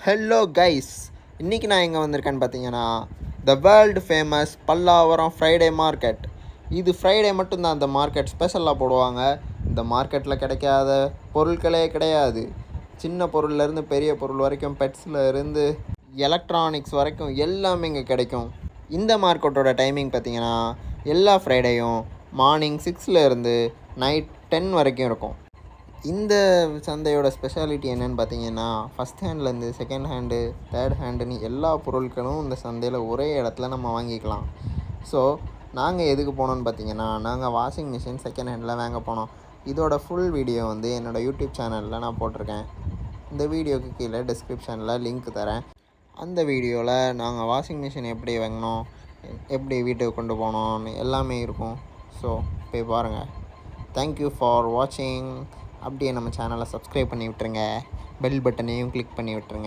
Hello guys, இன்றைக்கி நான் எங்கே வந்திருக்கேன்னு பார்த்தீங்கன்னா the world famous Pallavaram Friday market. இது ஃப்ரைடே மட்டும்தான் அந்த மார்க்கெட் ஸ்பெஷலாக போடுவாங்க. இந்த மார்க்கெட்டில் கிடைக்காத பொருட்களே கிடையாது. சின்ன பொருள்லேருந்து பெரிய பொருள் வரைக்கும், பெட்ஸில் இருந்து எலக்ட்ரானிக்ஸ் வரைக்கும் எல்லாமே இங்கே கிடைக்கும். இந்த மார்க்கெட்டோட டைமிங் பார்த்தீங்கன்னா எல்லா ஃப்ரைடேயும் மார்னிங் 6 இருந்து நைட் 10 வரைக்கும் இருக்கும். இந்த சந்தையோட ஸ்பெஷாலிட்டி என்னென்னு பார்த்தீங்கன்னா, ஃபஸ்ட் ஹேண்ட்லேருந்து செகண்ட் ஹேண்டு, தேர்ட் ஹேண்டுன்னு எல்லா பொருட்களும் இந்த சந்தையில் ஒரே இடத்துல நம்ம வாங்கிக்கலாம். ஸோ நாங்கள் எதுக்கு போனோன்னு பார்த்தீங்கன்னா, நாங்கள் வாஷிங் மிஷின் செகண்ட் ஹேண்டில் வாங்க போனோம். இதோட ஃபுல் வீடியோ வந்து என்னோடய யூடியூப் சேனலில் நான் போட்டிருக்கேன். இந்த வீடியோக்கு கீழே டிஸ்கிரிப்ஷனில் லிங்க் தரேன். அந்த வீடியோவில் நாங்கள் வாஷிங் மிஷின் எப்படி வாங்கினோம், எப்படி வீட்டுக்கு கொண்டு போனோம்னு எல்லாமே இருக்கும். ஸோ போய் பாருங்கள். தேங்க்யூ ஃபார் வாட்சிங். அப்படியே நம்ம சேனலை சப்ஸ்கிரைப் பண்ணி விட்டுருங்க. பெல் பட்டனையும் கிளிக் பண்ணி விட்டுருங்க.